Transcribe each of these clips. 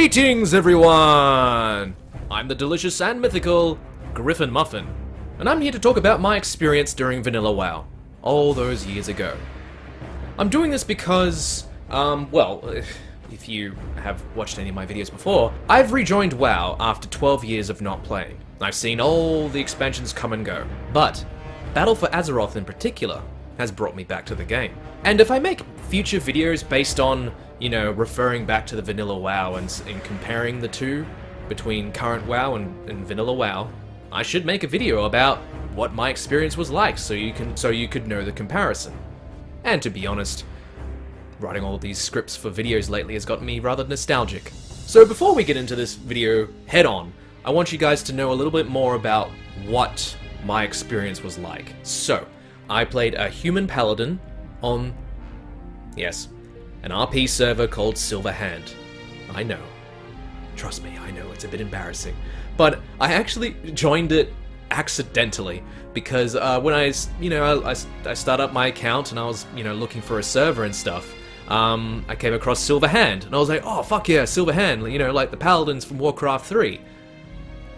Greetings, everyone! I'm the delicious and mythical GriffinMuffin, and I'm here to talk about my experience during Vanilla WoW, all those years ago. I'm doing this because, if you have watched any of my videos before, I've rejoined WoW after 12 years of not playing. I've seen all the expansions come and go, but Battle for Azeroth in particular has brought me back to the game. And if I make future videos based on, referring back to the Vanilla WoW and comparing the two between current WoW and Vanilla WoW, I should make a video about what my experience was like so you could know the comparison. And to be honest, writing all these scripts for videos lately has gotten me rather nostalgic. So before we get into this video head on, I want you guys to know a little bit more about what my experience was like. So, I played a human paladin on, yes, an RP server called Silver Hand. I know. Trust me, I know, it's a bit embarrassing. But I actually joined it accidentally because when I start up my account and I was, looking for a server and stuff, I came across Silver Hand and I was like, oh fuck yeah, Silver Hand, like the paladins from Warcraft 3.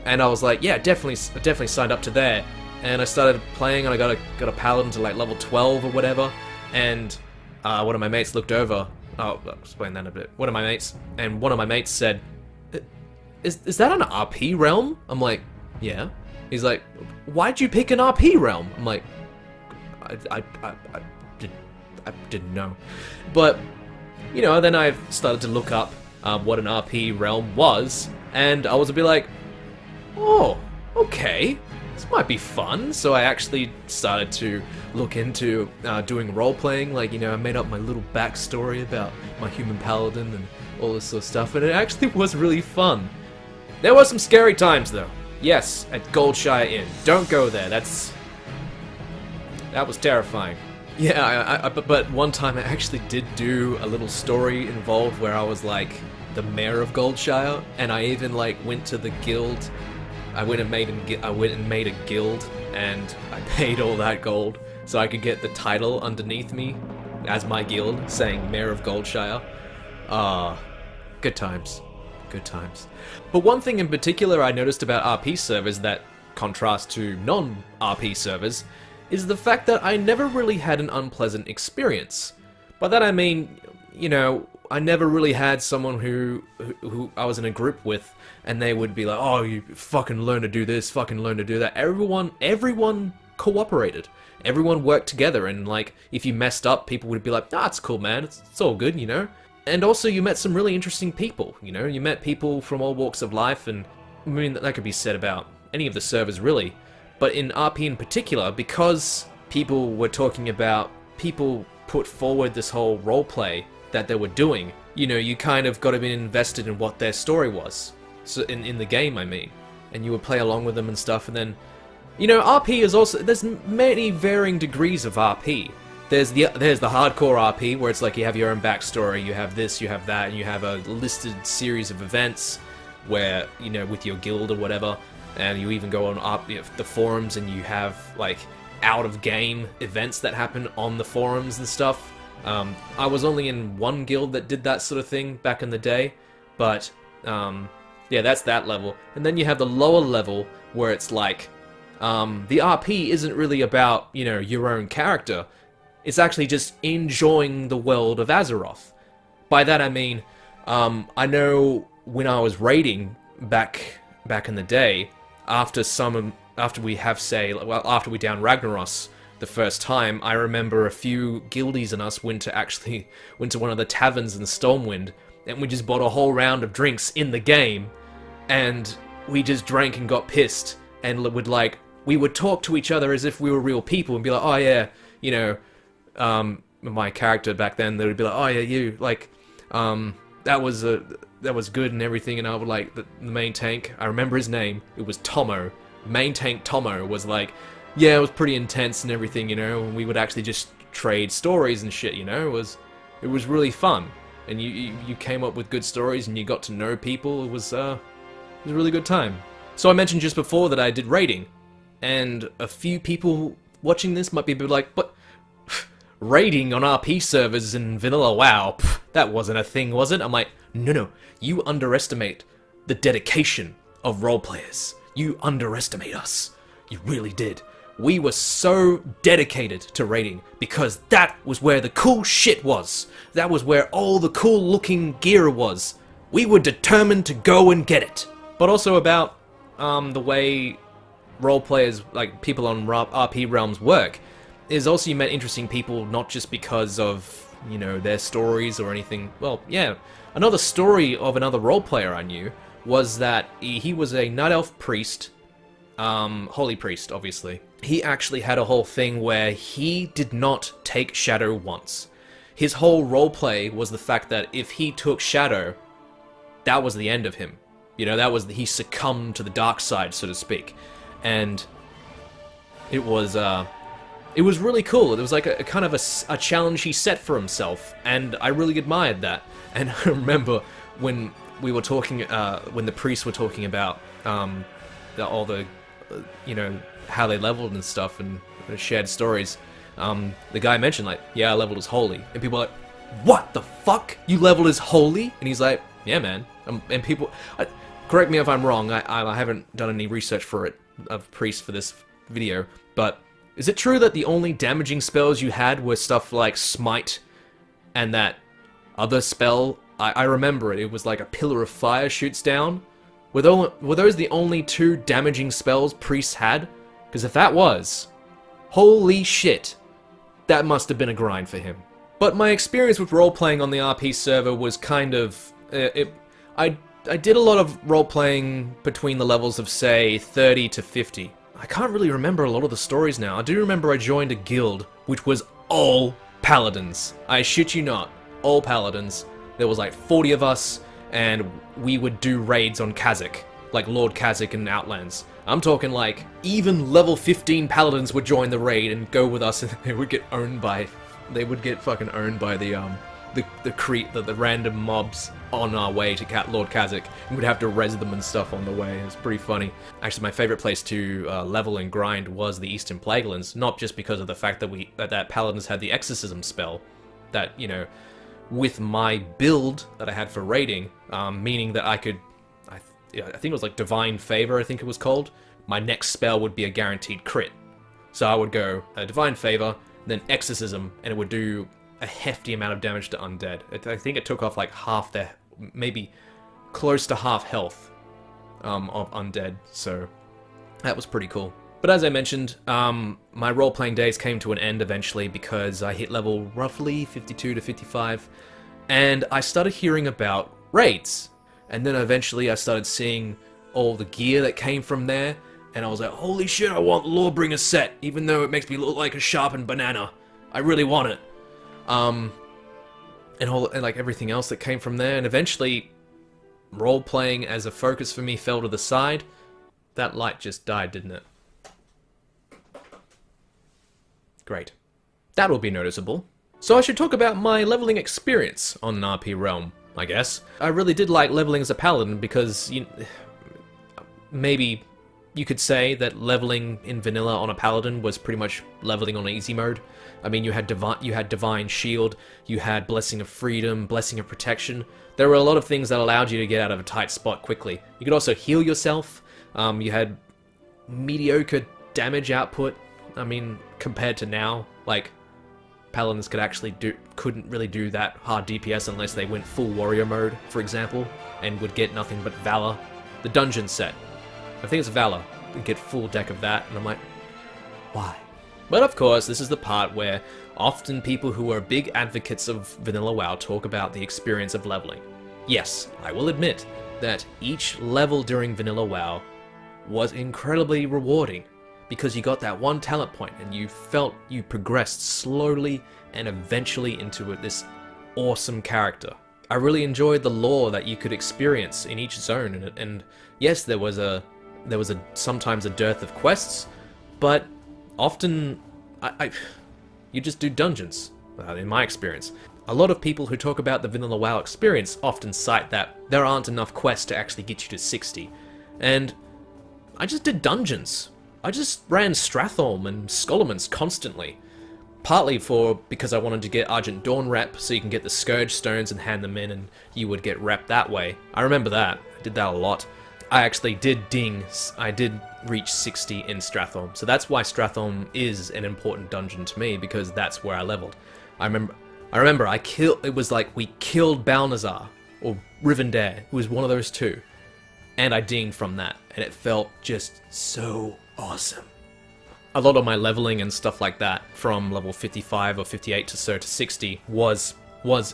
And I was like, yeah, definitely signed up to there. And I started playing, and I got a paladin to like level 12 or whatever. And one of my mates looked over. Oh, I'll explain that in a bit. One of my mates said, "Is that an RP realm?" I'm like, "Yeah." He's like, "Why'd you pick an RP realm?" I'm like, I didn't know. But then I started to look up what an RP realm was, and I was a bit like, "Oh, okay. This might be fun." So I actually started to look into doing role-playing, I made up my little backstory about my human paladin and all this sort of stuff, and it actually was really fun. There were some scary times though. Yes, at Goldshire Inn. Don't go there, that was terrifying. Yeah, but one time I actually did do a little story involved where I was like the mayor of Goldshire, and I even went to the guild. I went and made a guild, and I paid all that gold so I could get the title underneath me as my guild, saying Mayor of Goldshire. Good times. Good times. But one thing in particular I noticed about RP servers that contrast to non-RP servers is the fact that I never really had an unpleasant experience. By that I mean, I never really had someone who I was in a group with and they would be like, oh, you fucking learn to do this, fucking learn to do that. Everyone cooperated. Everyone worked together, and if you messed up, people would be like, ah, it's cool, man, it's all good, And also you met some really interesting people, you met people from all walks of life, and I mean, that could be said about any of the servers really. But in RP in particular, because people were talking about, people put forward this whole roleplay that they were doing, you kind of got to be invested in what their story was. So in the game, I mean. And you would play along with them and stuff, and then, RP is also, there's many varying degrees of RP. There's the hardcore RP, where it's like you have your own backstory, you have this, you have that, and you have a listed series of events where, with your guild or whatever, and you even go on the forums and you have, out-of-game events that happen on the forums and stuff. I was only in one guild that did that sort of thing back in the day, but, yeah, that's that level. And then you have the lower level, where it's the RP isn't really about, your own character. It's actually just enjoying the world of Azeroth. By that I mean, I know when I was raiding back in the day, after we down Ragnaros the first time, I remember a few guildies and us went to one of the taverns in Stormwind, and we just bought a whole round of drinks in the game, and we just drank and got pissed, and we would talk to each other as if we were real people and be like, oh yeah, my character back then, they would be like, oh yeah, you, that was good and everything, and I would the main tank, I remember his name, it was Tomo. Main tank Tomo was yeah, it was pretty intense and everything, and we would actually just trade stories and shit, it was really fun, and you came up with good stories and you got to know people. It was a really good time. So I mentioned just before that I did raiding, and a few people watching this might be a bit like, but raiding on RP servers in vanilla WoW, pff, that wasn't a thing, was it? I'm like, no, you underestimate the dedication of role players. You underestimate us. You really did. We were so dedicated to raiding because that was where the cool shit was. That was where all the cool looking gear was. We were determined to go and get it. But also about the way role players, like people on RP realms work, is also you met interesting people not just because of, you know, their stories or anything. Well, yeah, another story of another role player I knew was that he was a night elf priest, holy priest, obviously. He actually had a whole thing where he did not take shadow once. His whole roleplay was the fact that if he took shadow, that was the end of him. You know, that was he succumbed to the dark side, so to speak. And it was really cool. It was like a kind of a challenge he set for himself, and I really admired that. And I remember when we were talking, when the priests were talking about all the, you know, how they leveled and stuff and shared stories. The guy mentioned, like, yeah, I leveled as holy. And people were like, what the fuck? You leveled as holy? And he's like, yeah, man. And people, correct me if I'm wrong, I haven't done any research for it, of priests for this video, but is it true that the only damaging spells you had were stuff like Smite and that other spell? I remember it was like a pillar of fire shoots down. Were those the only two damaging spells priests had? Because if that was, holy shit, that must have been a grind for him. But my experience with role-playing on the RP server was kind of... I did a lot of role-playing between the levels of, say, 30 to 50. I can't really remember a lot of the stories now. I do remember I joined a guild, which was all paladins. I shit you not, all paladins. There was like 40 of us, and we would do raids on Khazak, like Lord Khazak and Outlands. I'm talking like, even level 15 paladins would join the raid and go with us, and they would get owned by... They would get fucking owned by the random mobs on our way to Lord Khazak, and we'd have to res them and stuff on the way. It was pretty funny. Actually, my favorite place to level and grind was the Eastern Plaguelands, not just because of the fact that that paladins had the exorcism spell, that, you know, with my build that I had for raiding, meaning that I could, I think it was like Divine Favor, I think it was called, my next spell would be a guaranteed crit. So I would go Divine Favor, then Exorcism, and it would do a hefty amount of damage to undead. I think it took off like half their, maybe close to half health of undead, so that was pretty cool. But as I mentioned, my role-playing days came to an end eventually because I hit level roughly 52 to 55, and I started hearing about raids. And then eventually I started seeing all the gear that came from there, and I was like, holy shit, I want the Lawbringer set, even though it makes me look like a sharpened banana. I really want it. And like everything else that came from there, and eventually role-playing as a focus for me fell to the side. That light just died, didn't it? Great. That will be noticeable. So I should talk about my leveling experience on an RP realm, I guess. I really did like leveling as a paladin because, maybe you could say that leveling in vanilla on a paladin was pretty much leveling on easy mode. I mean, you had Divine Shield, you had Blessing of Freedom, Blessing of Protection. There were a lot of things that allowed you to get out of a tight spot quickly. You could also heal yourself. You had mediocre damage output. I mean, compared to now, like, paladins couldn't really do that hard DPS unless they went full warrior mode, for example, and would get nothing but Valor. The dungeon set, I think it's Valor, you get full deck of that, and I'm like, why? But of course, this is the part where often people who are big advocates of vanilla WoW talk about the experience of leveling. Yes, I will admit that each level during vanilla WoW was incredibly rewarding, because you got that one talent point and you felt you progressed slowly and eventually into this awesome character. I really enjoyed the lore that you could experience in each zone, and yes, there was sometimes a dearth of quests, but often you just do dungeons, in my experience. A lot of people who talk about the vanilla WoW experience often cite that there aren't enough quests to actually get you to 60, and I just did dungeons. I just ran Stratholme and Skolements constantly. partly because I wanted to get Argent Dawn rep, so you can get the Scourge Stones and hand them in, and you would get rep that way. I remember that. I did that a lot. I actually did I did reach 60 in Stratholme, so that's why Stratholme is an important dungeon to me, because that's where I leveled. I remember it was like we killed Balnazar, or Rivendare, who was one of those two, and I dinged from that, and it felt just so awesome. A lot of my leveling and stuff like that, from level 55 or 58 to 60, was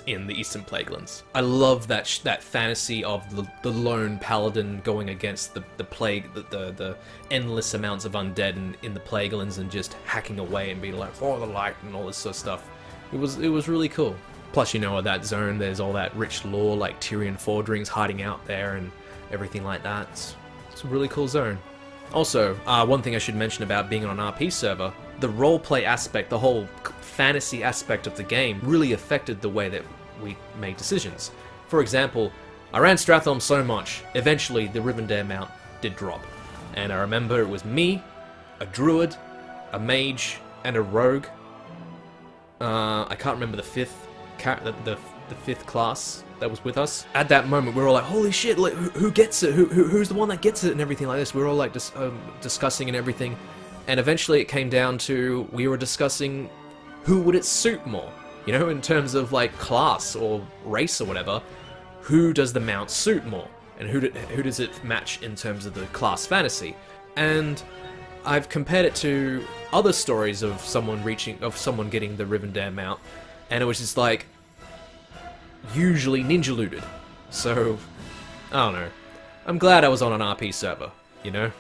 in the Eastern Plaguelands. I love that fantasy of the lone paladin going against the plague, the endless amounts of undead in the Plaguelands, and just hacking away and being like, for the light and all this sort of stuff. It was really cool. Plus, you know, at that zone, there's all that rich lore, like Tyrion Fordrings hiding out there and everything like that. It's a really cool zone. Also, one thing I should mention about being on an RP server, the roleplay aspect, the whole fantasy aspect of the game really affected the way that we made decisions. For example, I ran Stratholme so much, eventually the Rivendare mount did drop. And I remember it was me, a druid, a mage, and a rogue. I can't remember the fifth class that was with us. At that moment, we were all like, holy shit, like, who gets it? Who's the one that gets it? And everything like this. We were all like discussing and everything. And eventually it came down to, we were discussing who would it suit more? You know, in terms of like class or race or whatever, who does the mount suit more? And who does it match in terms of the class fantasy? And I've compared it to other stories of someone getting the Rivendare mount, and it was just like, usually ninja looted. So, I don't know. I'm glad I was on an RP server, you know?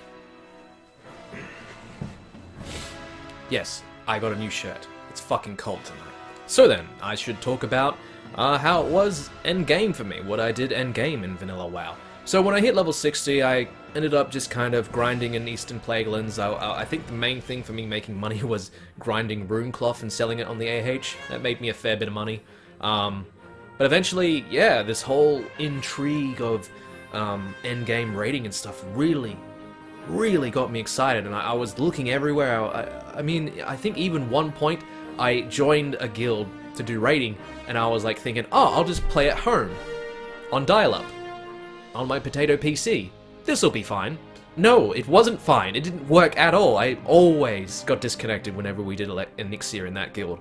Yes, I got a new shirt. It's fucking cold tonight. So then, I should talk about how it was endgame for me, what I did endgame in Vanilla WoW. So when I hit level 60, I ended up just kind of grinding in Eastern Plaguelands. I think the main thing for me making money was grinding rune cloth and selling it on the AH. That made me a fair bit of money. But eventually, yeah, this whole intrigue of endgame raiding and stuff really got me excited, and I was looking everywhere. I mean, I think even one point I joined a guild to do raiding, and I was like thinking, oh, I'll just play at home on dial-up on my potato PC. This'll be fine. No, it wasn't fine. It didn't work at all. I always got disconnected whenever we did Elixir in that guild.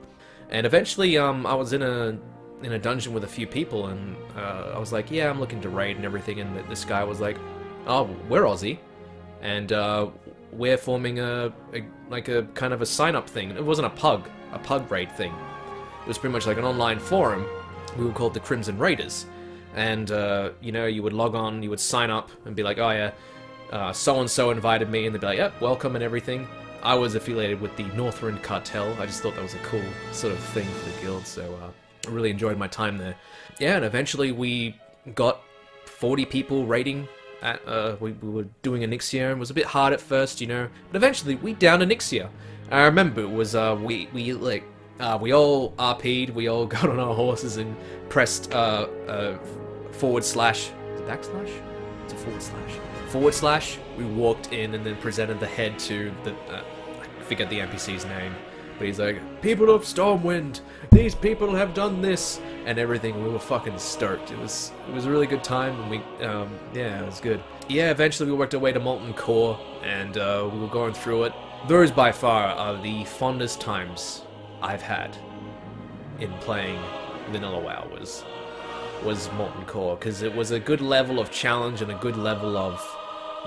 And eventually, I was in a dungeon with a few people, and I was like, yeah, I'm looking to raid and everything, and this guy was like, oh, we're Aussie, and we're forming a kind of a sign-up thing. It wasn't a pug raid thing. It was pretty much like an online forum. We were called the Crimson Raiders, and you know, you would log on, you would sign up and be like, oh yeah, so-and-so invited me, and they'd be like, yep, welcome and everything. I was affiliated with the Northrend Cartel. I just thought that was a cool sort of thing for the guild, so I really enjoyed my time there. Yeah, and eventually we got 40 people raiding. We were doing Elixir, and it was a bit hard at first, you know, but eventually we downed Elixir. I remember it was we all RP'd, we all got on our horses and pressed forward slash, is it backslash? It's a forward slash. Forward slash. We walked in and then presented the head to the I forget the NPC's name, but he's like, people of Stormwind, these people have done this and everything. We were fucking stoked. It was a really good time, and we yeah, it was good. Yeah, eventually we worked our way to Molten Core, and we were going through it. Those by far are the fondest times I've had in playing Vanilla WoW was Molten Core, because it was a good level of challenge and a good level of,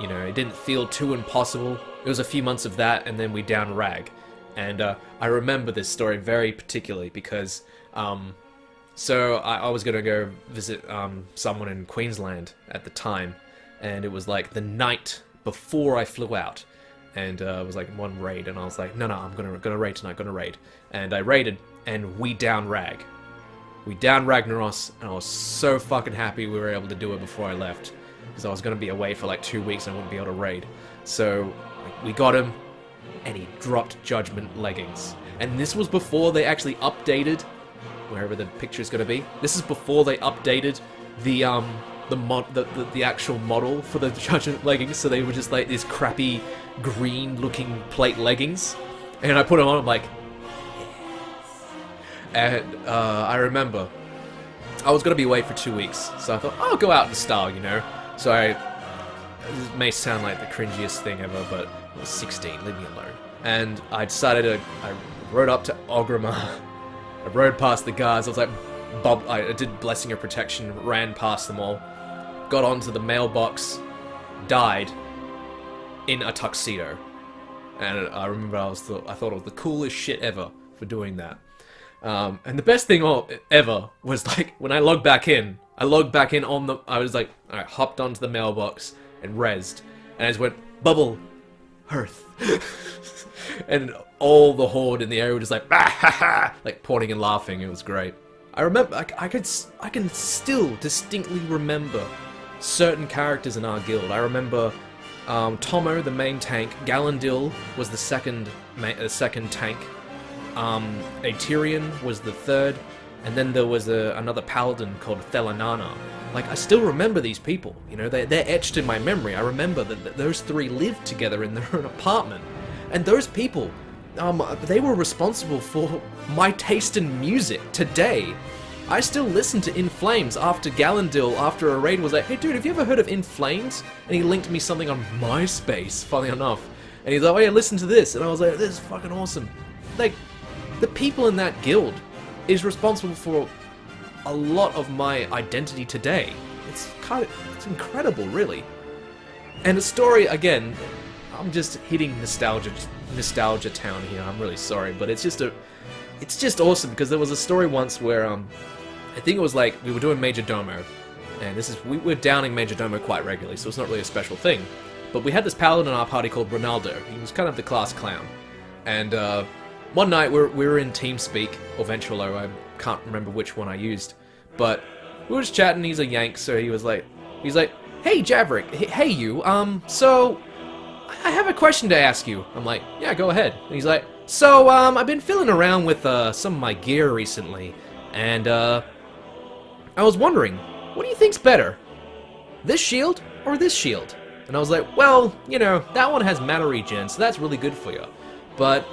you know, it didn't feel too impossible. It was a few months of that, and then we down Rag. And I remember this story very particularly because, so I was going to go visit someone in Queensland at the time, and it was like the night before I flew out, and it was like one raid, and I was like, no, I'm gonna raid tonight, gonna raid. And I raided, and we down Rag. We down Ragnaros, and I was so fucking happy we were able to do it before I left, because I was going to be away for like 2 weeks and I wouldn't be able to raid. So we got him, and he dropped Judgment leggings. And this was before they actually updated, wherever the picture is going to be. This is before they updated the actual model for the Judgment leggings. So they were just like these crappy green-looking plate leggings. And I put them on. I'm like, And I remember I was going to be away for 2 weeks, so I thought, I'll go out in style, you know? So this may sound like the cringiest thing ever, but I was 16, leave me alone. And I decided I rode up to Agrabah. I rode past the guards, I was like, I did Blessing of Protection, ran past them all, got onto the mailbox, died in a tuxedo. And I remember I thought it was the coolest shit ever for doing that. And the best thing ever was like when I logged back in I was like, I hopped onto the mailbox and rezzed, and I just went, bubble, hearth. And all the horde in the area were just like, bah, ha, ha, like pointing and laughing. It was great. I remember, I can still distinctly remember certain characters in our guild. I remember Tomo, the main tank. Gallandil was the second tank. A Tyrion was the third, and then there was another paladin called Thelanana. Like, I still remember these people, you know, they're etched in my memory. I remember that those three lived together in their own apartment, and those people, they were responsible for my taste in music today. I still listen to In Flames after Gallandil, after a raid, was like, hey dude, have you ever heard of In Flames? And he linked me something on MySpace, funny enough. And he's like, oh yeah, listen to this. And I was like, this is fucking awesome. Like, the people in that guild is responsible for a lot of my identity today. It's incredible, really. And the story, again, I'm just hitting nostalgia town here. I'm really sorry, but it's just awesome because there was a story once where I think it was like we were doing Major Domo, and we were downing Major Domo quite regularly, so it's not really a special thing. But we had this paladin in our party called Ronaldo. He was kind of the class clown, and one night we were in TeamSpeak or Ventrilo, I can't remember which one I used, but we were just chatting. He's a Yank, so he's like, hey Javerick, hey you, so I have a question to ask you. I'm like, yeah, go ahead. And he's like, so I've been fiddling around with some of my gear recently, and I was wondering, what do you think's better, this shield or this shield? And I was like, well, you know, that one has mana regen, so that's really good for you, but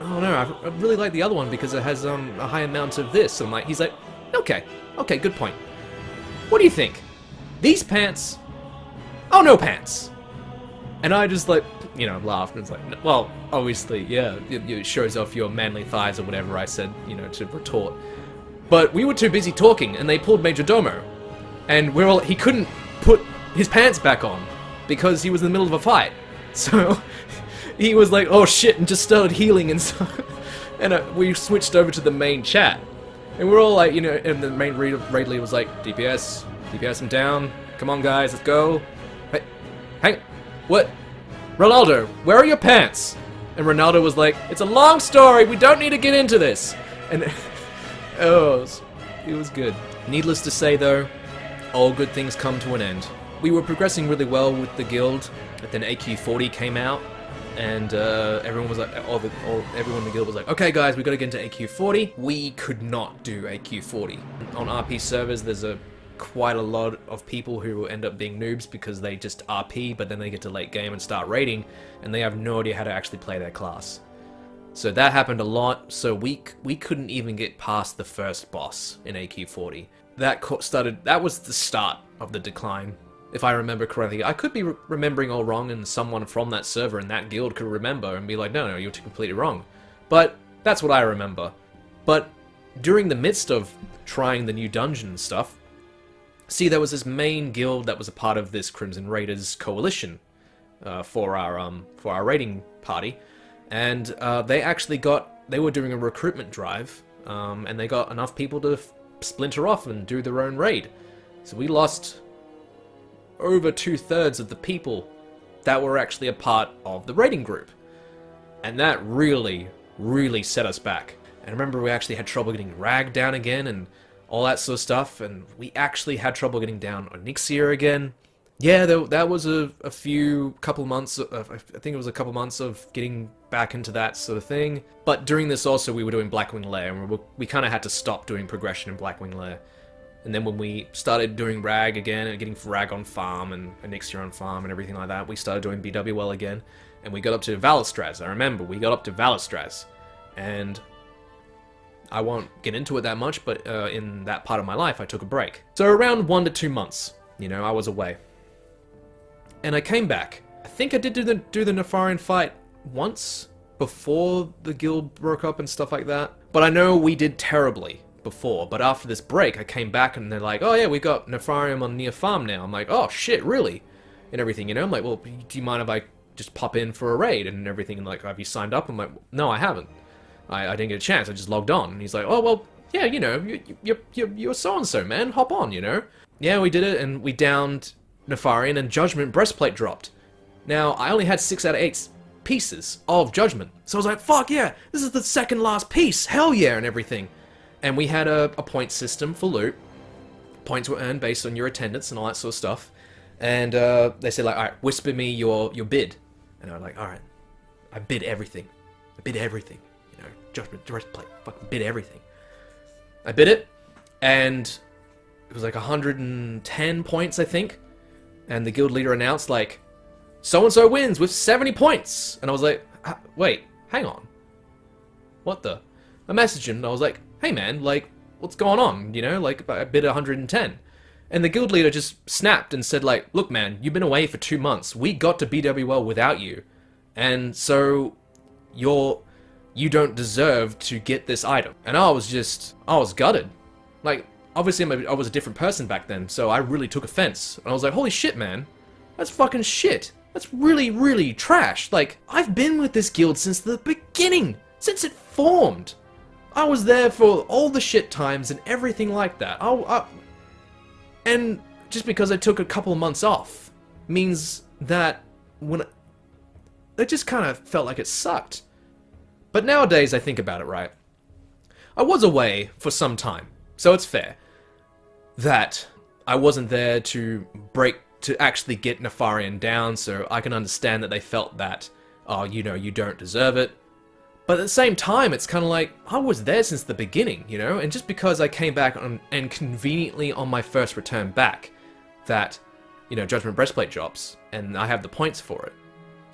I don't know, I really like the other one because it has a high amount of this. And he's like, okay, good point. What do you think? These pants? Oh, no pants. And I just like, you know, laughed and it's like, well, obviously, yeah, it shows off your manly thighs or whatever I said, you know, to retort. But we were too busy talking and they pulled Major Domo. And he couldn't put his pants back on because he was in the middle of a fight. So he was like, oh shit, and just started healing and so, and we switched over to the main chat. And we're all like, you know, and the main raid leader was like, DPS him down, come on guys, let's go. Hey, hang, what? Ronaldo, where are your pants? And Ronaldo was like, it's a long story, we don't need to get into this. And oh, it was good. Needless to say though, all good things come to an end. We were progressing really well with the guild, but then AQ40 came out. And everyone was like, everyone in the guild was like, okay guys, we gotta get into AQ40. We could not do AQ40. On RP servers, there's quite a lot of people who end up being noobs because they just RP, but then they get to late game and start raiding, and they have no idea how to actually play their class. So that happened a lot, so we couldn't even get past the first boss in AQ40. That was the start of the decline. If I remember correctly, I could be remembering all wrong, and someone from that server in that guild could remember and be like, no, you're completely wrong. But that's what I remember. But during the midst of trying the new dungeon and stuff, see, there was this main guild that was a part of this Crimson Raiders coalition for our raiding party, and they were doing a recruitment drive, and they got enough people to splinter off and do their own raid. So we lost over 2/3 of the people that were actually a part of the raiding group. And that really, really set us back. And remember, we actually had trouble getting Rag down again and all that sort of stuff, and we actually had trouble getting down Onyxia again. Yeah, that was a couple months, I think it was a couple months of getting back into that sort of thing. But during this also, we were doing Blackwing Lair, and we kind of had to stop doing progression in Blackwing Lair. And then when we started doing Rag again, and getting Rag on farm, and Onyxia on farm, and everything like that, we started doing BWL again, and we got up to Valistraz. I remember, we got up to Valistraz. And I won't get into it that much, but in that part of my life, I took a break. So around 1 to 2 months, you know, I was away. And I came back. I think I did do the Nefarian fight once before the guild broke up and stuff like that. But I know we did terribly before. But after this break, I came back and they're like, oh yeah, we got Nefarium on near farm now. I'm like, oh shit, really? And everything, you know? I'm like, well, do you mind if I just pop in for a raid and everything? And like, have you signed up? I'm like, no, I haven't. I didn't get a chance. I just logged on. And he's like, oh, well, yeah, you know, you're so-and-so, man. Hop on, you know? Yeah, we did it, and we downed Nefarian, and Judgment Breastplate dropped. Now, I only had 6 out of 8 pieces of Judgment. So I was like, fuck yeah, this is the second last piece. Hell yeah, and everything. And we had a point system for loot. Points were earned based on your attendance and all that sort of stuff. And they said, like, all right, whisper me your bid. And I was like, all right, I bid everything. I bid everything. You know, Judgment Breastplate. Fucking bid everything. I bid it, and it was like 110 points, I think. And the guild leader announced, like, so-and-so wins with 70 points. And I was like, wait, hang on. What the? I messaged him, and I was like, hey man, like, what's going on? You know, like, I bid 110. And the guild leader just snapped and said, like, look man, you've been away for 2 months. We got to BWL without you. And so, you don't deserve to get this item. And I was gutted. Like, obviously I was a different person back then, so I really took offense. And I was like, holy shit, man. That's fucking shit. That's really, really trash. Like, I've been with this guild since the beginning. Since it formed. I was there for all the shit times and everything like that. And just because I took a couple of months off means that it just kind of felt like it sucked. But nowadays I think about it, right? I was away for some time, so it's fair that I wasn't there to actually get Nefarian down, so I can understand that they felt that, oh, you know, you don't deserve it. But at the same time, it's kind of like, I was there since the beginning, you know? And just because I came back and conveniently on my first return back, that, you know, Judgment Breastplate drops, and I have the points for it.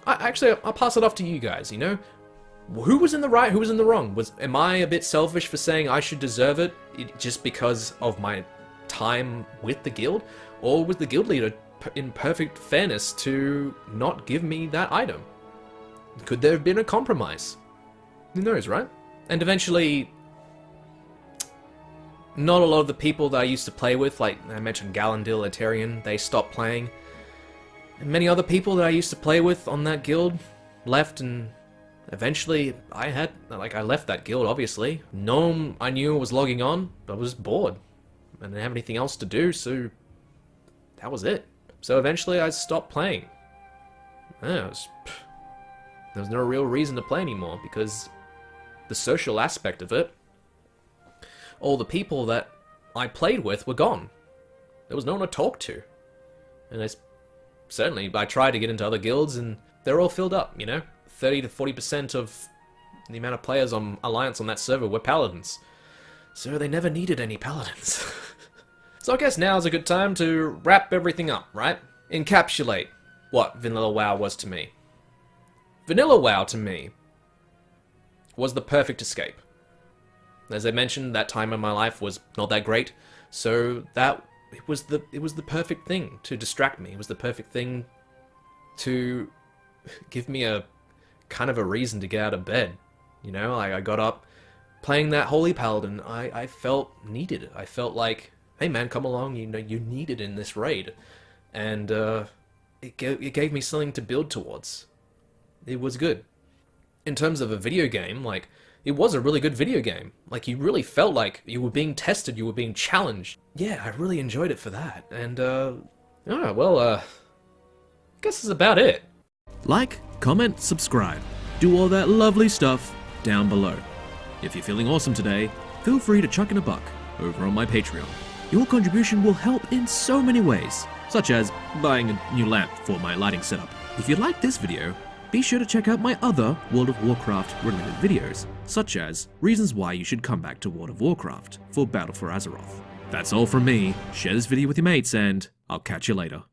I'll pass it off to you guys, you know? Who was in the right, who was in the wrong? Am I a bit selfish for saying I should deserve it just because of my time with the guild? Or was the guild leader in perfect fairness to not give me that item? Could there have been a compromise? Who knows, right? And eventually, not a lot of the people that I used to play with, like I mentioned Gallandil, Eterian, they stopped playing. And many other people that I used to play with on that guild left, and eventually I left that guild, obviously. No one I knew was logging on, but I was bored. I didn't have anything else to do, so that was it. So eventually I stopped playing. There was no real reason to play anymore, because the social aspect of it, all the people that I played with were gone. There was no one to talk to. And I tried to get into other guilds, and they're all filled up, you know? 30 to 40% of the amount of players on Alliance on that server were paladins. So they never needed any paladins. So I guess now is a good time to wrap everything up, right? Encapsulate what Vanilla WoW was to me. Vanilla WoW to me was the perfect escape. As I mentioned, that time in my life was not that great, so it was the perfect thing to distract me. It was the perfect thing to give me a kind of a reason to get out of bed. You know, I got up playing that Holy Paladin. I felt needed. I felt like, hey man, come along, you know, you needed in this raid. And it gave me something to build towards. It was good. In terms of a video game, like, it was a really good video game. Like, you really felt like you were being tested, you were being challenged. Yeah, I really enjoyed it for that. And, I guess that's about it. Like, comment, subscribe. Do all that lovely stuff down below. If you're feeling awesome today, feel free to chuck in a buck over on my Patreon. Your contribution will help in so many ways, such as buying a new lamp for my lighting setup. If you like this video, be sure to check out my other World of Warcraft related videos, such as reasons why you should come back to World of Warcraft for Battle for Azeroth. That's all from me. Share this video with your mates, and I'll catch you later.